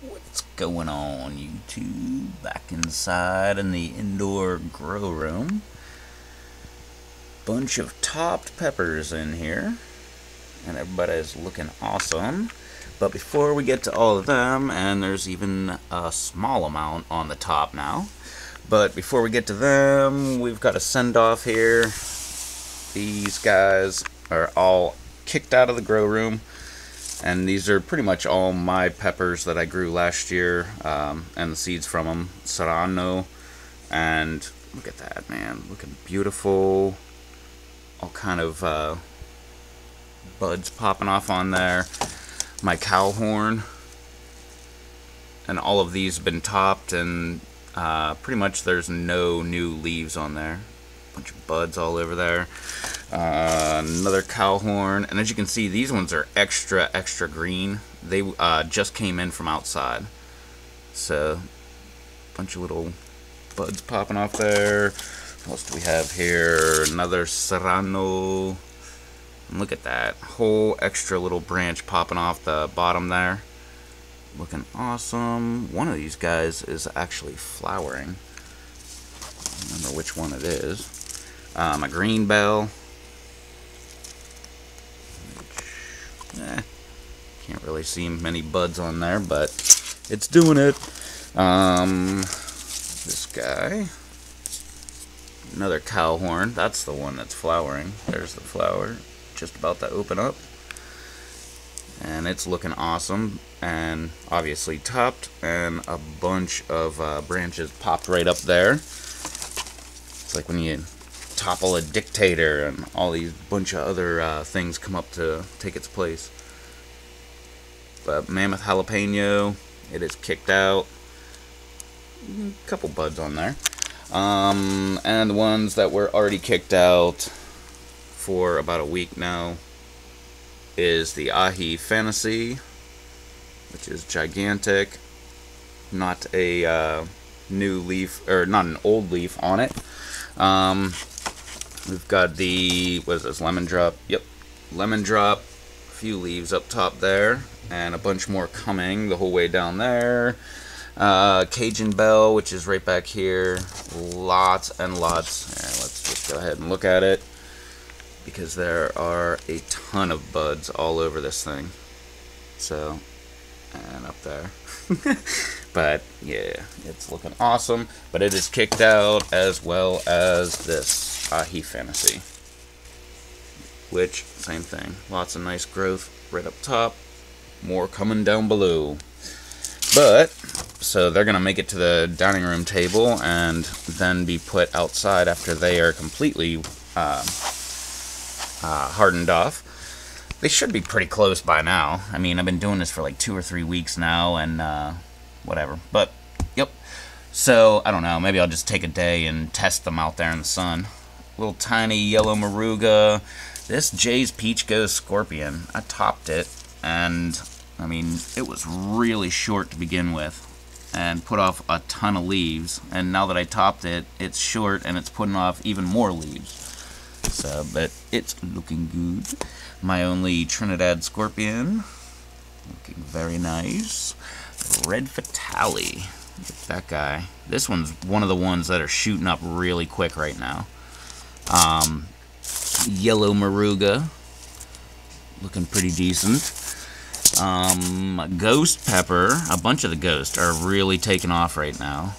What's going on, YouTube? Back inside in the indoor grow room. Bunch of topped peppers in here, and everybody's looking awesome. But before we get to all of them, and there's even a small amount on the top now, but before we get to them, we've got a send-off here. These guys are all kicked out of the grow room. And these are pretty much all my peppers that I grew last year, and the seeds from them. Serrano, and look at that, man, looking beautiful. All kind of buds popping off on there. My cow horn, and all of these have been topped, and pretty much there's no new leaves on there. Bunch of buds all over there. Another cow horn, and as you can see, these ones are extra green. They just came in from outside, so bunch of little buds popping off there. What else do we have here? Another Serrano, and look at that whole extra little branch popping off the bottom there, looking awesome. One of these guys is actually flowering. I don't remember which one it is. A green bell. Can't really see many buds on there, but it's doing it. This guy. Another cow horn. That's the one that's flowering. There's the flower. Just about to open up. And it's looking awesome. And obviously topped. And a bunch of branches popped right up there. It's like when you topple a dictator and all these bunch of other things come up to take its place. But mammoth jalapeno, it is kicked out. A couple buds on there. And the ones that were already kicked out for about a week now is the Ahi Fantasy, which is gigantic. Not a new leaf, or not an old leaf on it. We've got the, what is this, lemon drop? Yep, lemon drop. A few leaves up top there, and a bunch more coming the whole way down there. Cajun Bell, which is right back here. Lots and lots. Let's just go ahead and look at it, because there are a ton of buds all over this thing. So, and up there. But yeah, it's looking awesome. But it is kicked out, as well as this Ahi Fantasy, which, same thing. Lots of nice growth right up top. More coming down below. But, so they're going to make it to the dining room table and then be put outside after they are completely hardened off. They should be pretty close by now. I mean, I've been doing this for like 2 or 3 weeks now, and whatever. But, yep. So, I don't know. Maybe I'll just take a day and test them out there in the sun. Little tiny yellow Moruga. This Jay's Peach Goes Scorpion. I topped it, and I mean, it was really short to begin with, and put off a ton of leaves. And now that I topped it, it's short and it's putting off even more leaves. So, but it's looking good. My only Trinidad Scorpion, looking very nice. Red Fatale, look at that guy. This one's one of the ones that are shooting up really quick right now. Yellow Moruga, looking pretty decent. Ghost Pepper, a bunch of the Ghost are really taking off right now.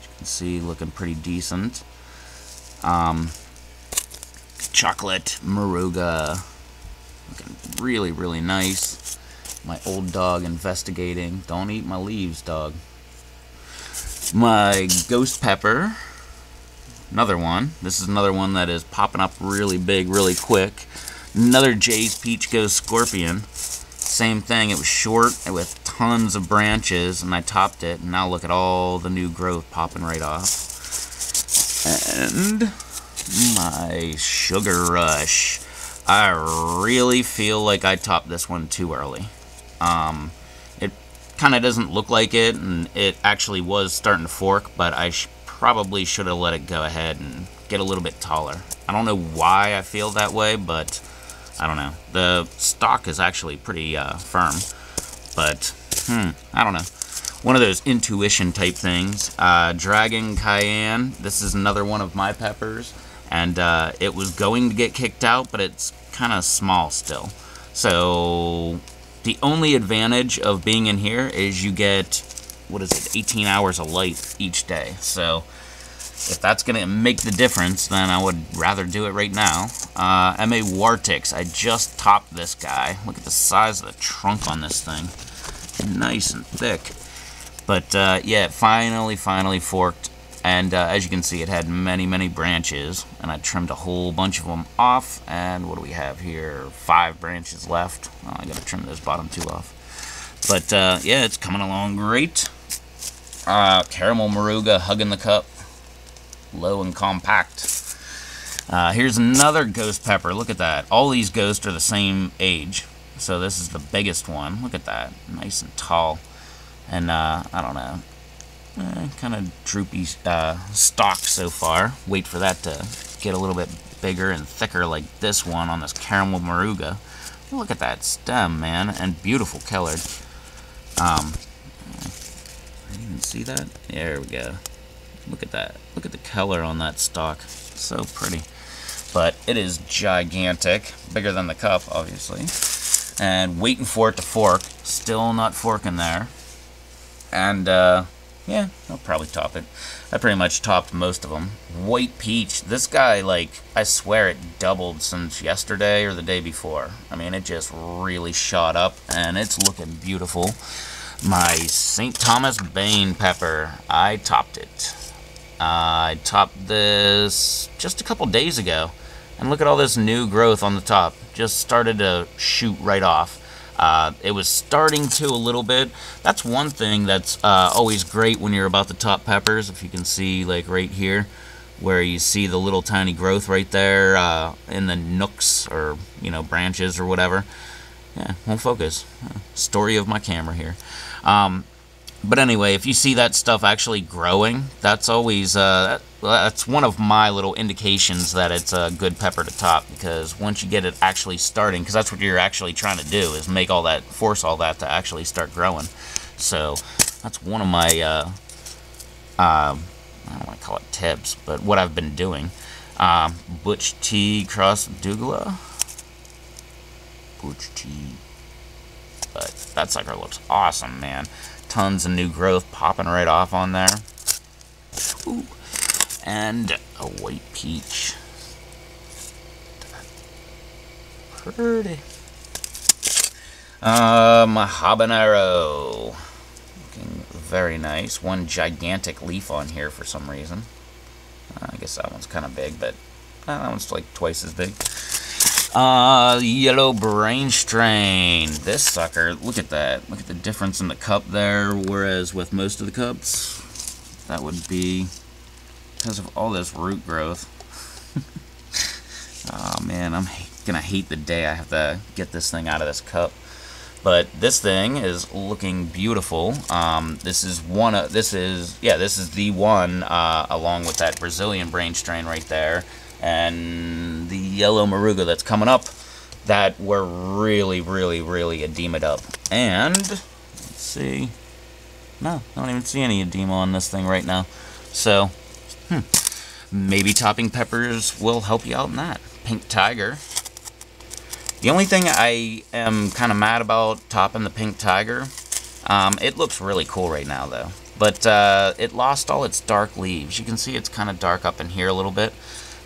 As you can see, looking pretty decent. Chocolate Moruga, looking really nice. My old dog investigating. Don't eat my leaves, dog. My Ghost Pepper, another one. This is another one that is popping up really big, really quick. Another Jay's Peach Goes Scorpion. Same thing, it was short with tons of branches, and I topped it, and now look at all the new growth popping right off. And my Sugar Rush. I really feel like I topped this one too early. It kind of doesn't look like it, and it actually was starting to fork, but I probably should have let it go ahead and get a little bit taller. I don't know why I feel that way, but I don't know. The stalk is actually pretty firm, but I don't know. One of those intuition type things. Dragon Cayenne. This is another one of my peppers. And it was going to get kicked out, but it's kind of small still. So the only advantage of being in here is you get, what is it, 18 hours of light each day. So if that's going to make the difference, then I would rather do it right now. M.A. Wartix. I just topped this guy. Look at the size of the trunk on this thing. Nice and thick. But yeah, it finally forked. And as you can see, it had many branches, and I trimmed a whole bunch of them off. And what do we have here? 5 branches left. Oh, I gotta trim those bottom 2 off. But yeah, it's coming along great. Caramel Moruga hugging the cup, low and compact. Here's another ghost pepper. Look at that. All these ghosts are the same age, so this is the biggest one. Look at that, nice and tall. And I don't know. Kind of droopy stalk so far. Wait for that to get a little bit bigger and thicker like this one on this Caramel Moruga. Look at that stem, man, and beautiful colored. I didn't even see that. There we go. Look at that. Look at the color on that stalk. So pretty. But it is gigantic. Bigger than the cup, obviously. And waiting for it to fork. Still not forking there. And yeah, I'll probably top it. I pretty much topped most of them. White Peach. This guy, like, I swear it doubled since yesterday or the day before. I mean, it just really shot up, and it's looking beautiful. My St. Thomas Bane pepper. I topped it. I topped this just a couple days ago. And look at all this new growth on the top. Just started to shoot right off. It was starting to a little bit. That's one thing that's always great when you're about to top peppers. If you can see, like right here, where you see the little tiny growth right there in the nooks or, you know, branches or whatever. Yeah, won't focus. Story of my camera here. But anyway, if you see that stuff actually growing, that's always that's one of my little indications that it's a good pepper to top, because once you get it actually starting, because that's what you're actually trying to do, is make all that, force all that to actually start growing. So that's one of my I don't want to call it tips, but what I've been doing. Butch T cross Douglas. Butch T. But that sucker looks awesome, man. Tons of new growth popping right off on there. Ooh. And a White Peach. Pretty. My habanero. Looking very nice. One gigantic leaf on here for some reason. I guess that one's kind of big, but that one's like twice as big. Yellow Brain Strain. This sucker, look at that. Look at the difference in the cup there, whereas with most of the cups, that would be because of all this root growth. Oh man, I'm gonna hate the day I have to get this thing out of this cup. But this thing is looking beautiful. This is the one along with that Brazilian Brain Strain right there. And the Yellow Moruga that's coming up, that we're really edemaed up. And, let's see, no, I don't even see any edema on this thing right now. So, maybe topping peppers will help you out in that. Pink Tiger. The only thing I am kind of mad about topping the Pink Tiger, it looks really cool right now though. But it lost all its dark leaves. You can see it's kind of dark up in here a little bit.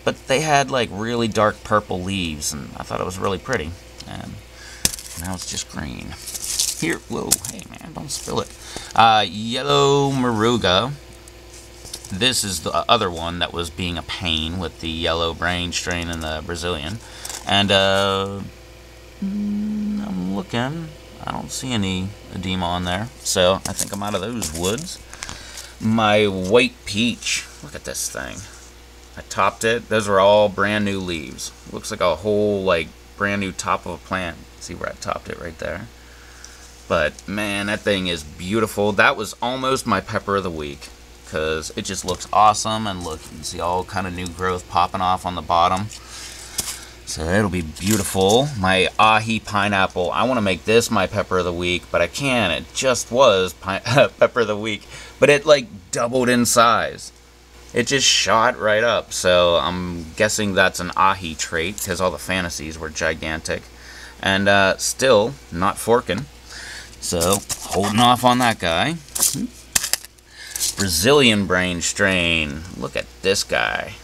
But they had like really dark purple leaves, and I thought it was really pretty. And now it's just green. Here, whoa, hey man, don't spill it. Yellow Moruga. This is the other one that was being a pain with the Yellow Brain Strain and the Brazilian. And I'm looking, I don't see any edema on there. So I think I'm out of those woods. My White Peach, look at this thing. I topped it. Those are all brand new leaves. Looks like a whole like brand new top of a plant. See where I topped it right there. But man, that thing is beautiful. That was almost my pepper of the week because it just looks awesome. And look, you can see all kind of new growth popping off on the bottom. So it'll be beautiful. My ahi pineapple. I want to make this my pepper of the week, but I can't. It just was pepper of the week, but it like doubled in size. It just shot right up. So I'm guessing that's an ahi trait because all the fantasies were gigantic, and still not forking. So holding off on that guy. Brazilian brain strain. Look at this guy.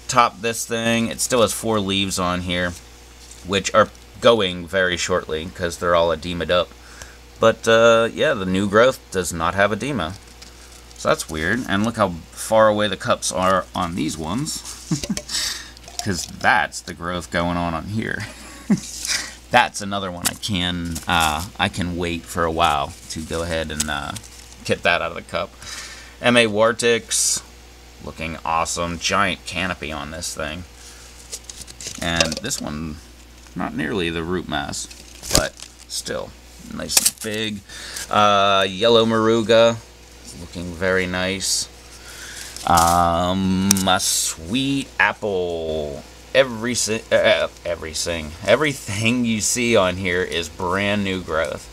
Top this thing. It still has 4 leaves on here, which are going very shortly because they're all edemaed up. But yeah, the new growth does not have edema, so that's weird. And look how far away the cups are on these ones, because that's the growth going on here. That's another one I can wait for a while to go ahead and get that out of the cup. M.A. Wartix, looking awesome. Giant canopy on this thing. And this one, not nearly the root mass, but still nice and big. Yellow Moruga, looking very nice. A sweet apple. Everything you see on here is brand new growth.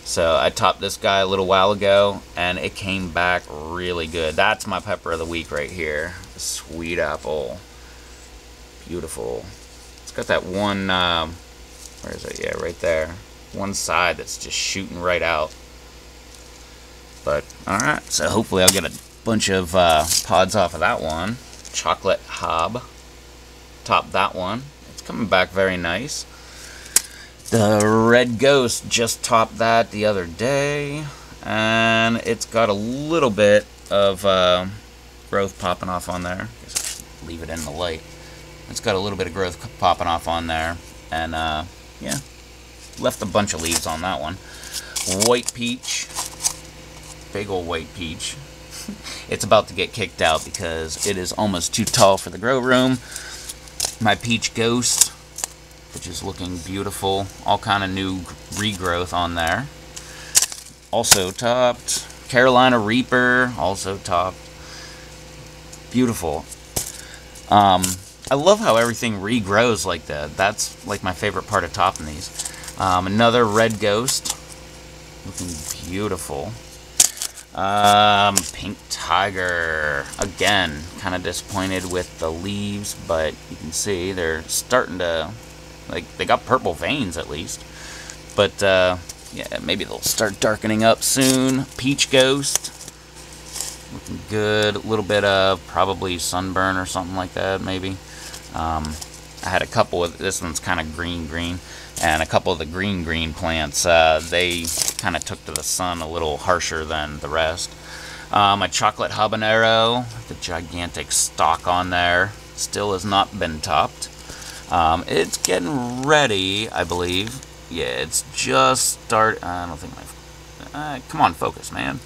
So I topped this guy a little while ago, and it came back really good. That's my pepper of the week right here. The sweet apple. Beautiful. It's got that one, where is it? Yeah, right there. One side that's just shooting right out. But, alright. So hopefully I'll get a bunch of pods off of that one. Chocolate Hob. Top that one. It's coming back very nice. The Red Ghost just topped that the other day, and it's got a little bit of growth popping off on there. Just leave it in the light. It's got a little bit of growth popping off on there, and yeah, left a bunch of leaves on that one. White Peach, big old white peach. It's about to get kicked out because it is almost too tall for the grow room. My Peach Ghost, which is looking beautiful. All kind of new regrowth on there. Also topped. Carolina Reaper, also topped. Beautiful. I love how everything regrows like that. That's like my favorite part of topping these. Another Red Ghost, looking beautiful. Pink Tiger, again, kind of disappointed with the leaves, but you can see they're starting to, like, they got purple veins at least. But, yeah, maybe they'll start darkening up soon. Peach Ghost, looking good. A little bit of probably sunburn or something like that, maybe. I had a couple of, this one's kind of green, and a couple of the green plants, they kind of took to the sun a little harsher than the rest. My Chocolate Habanero, the gigantic stalk on there, still has not been topped. It's getting ready, I believe. Yeah, it's just I don't think my... come on, focus, man.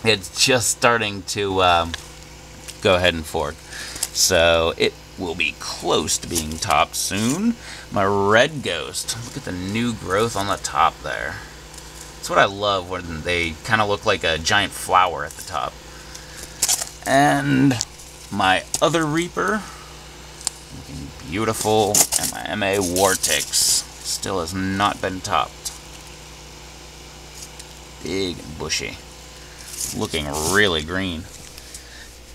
It's just starting to go ahead and fork. So it will be close to being topped soon. My Red Ghost. Look at the new growth on the top there. That's what I love, when they kind of look like a giant flower at the top. And my other Reaper, looking beautiful. And my M.A. Wartix still has not been topped. Big and bushy. Looking really green.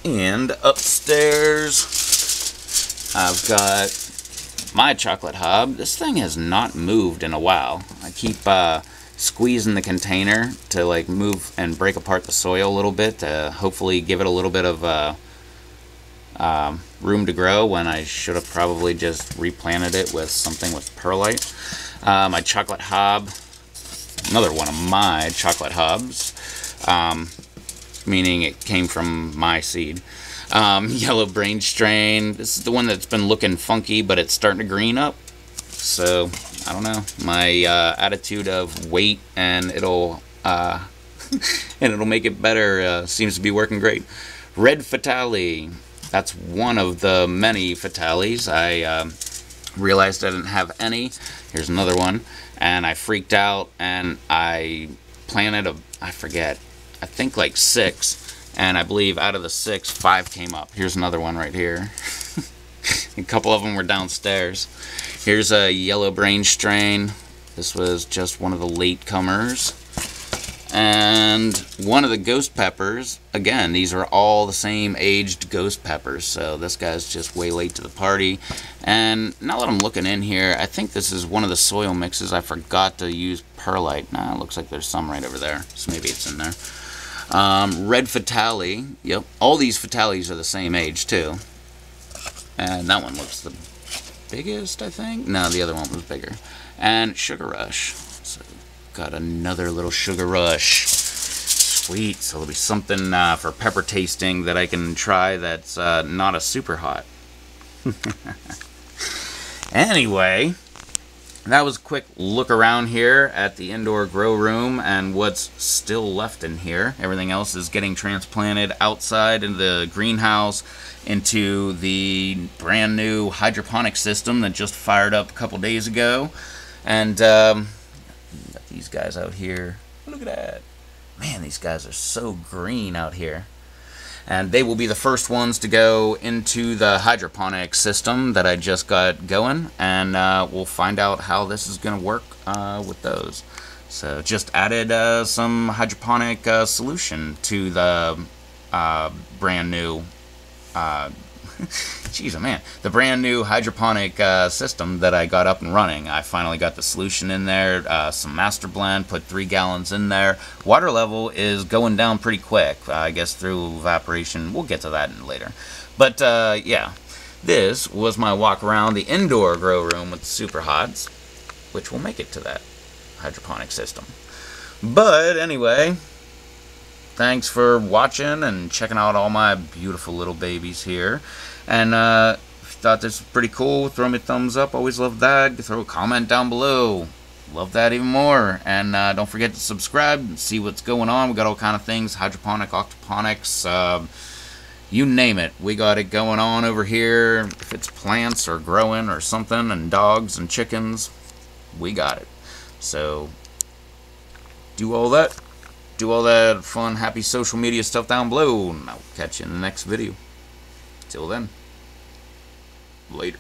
And upstairs, I've got my Chocolate Hob. This thing has not moved in a while. I keep squeezing the container to like move and break apart the soil a little bit to hopefully give it a little bit of room to grow, when I should have probably just replanted it with something with perlite. My Chocolate Hob, another one of my Chocolate Hobs, meaning it came from my seed. Yellow Brain Strain. This is the one that's been looking funky, but it's starting to green up. So, I don't know. My attitude of wait and it'll and it'll make it better seems to be working great. Red Fatale. That's one of the many Fatales. I realized I didn't have any. Here's another one. And I freaked out and I planted I forget, I think like 6. And I believe out of the 6, 5 came up. Here's another one right here. A couple of them were downstairs. Here's a yellow brain strain. This was just one of the late comers. And one of the ghost peppers. Again, these are all the same aged ghost peppers, so this guy's just way late to the party. And now that I'm looking in here, I think this is one of the soil mixes. I forgot to use perlite. Nah, it looks like there's some right over there, so maybe it's in there. Red Fatale. Yep, all these Fatales are the same age too. And that one looks the biggest, I think. No, the other one was bigger. And Sugar Rush. So got another little Sugar Rush. Sweet. So there'll be something for pepper tasting that I can try that's not a super hot. Anyway, that was a quick look around here at the indoor grow room and what's still left in here. Everything else is getting transplanted outside in the greenhouse into the brand new hydroponic system that just fired up a couple days ago. And got these guys out here. Look at that. Man, these guys are so green out here. And they will be the first ones to go into the hydroponic system that I just got going. And we'll find out how this is going to work with those. So just added some hydroponic solution to the brand new jeez, oh man, the brand new hydroponic system that I got up and running. I finally got the solution in there, some master blend, put 3 gallons in there. Water level is going down pretty quick, I guess through evaporation. We'll get to that later. But yeah, this was my walk around the indoor grow room with the Super Hots, which will make it to that hydroponic system. But anyway, thanks for watching and checking out all my beautiful little babies here. And if you thought this was pretty cool, throw me a thumbs up. Always love that. Throw a comment down below. Love that even more. And don't forget to subscribe and see what's going on. We got all kind of things. Hydroponic, octoponics, you name it. We got it going on over here. If it's plants or growing or something, and dogs and chickens, we got it. So do all that. Do all that fun, happy social media stuff down below, and I'll catch you in the next video. Till then, later.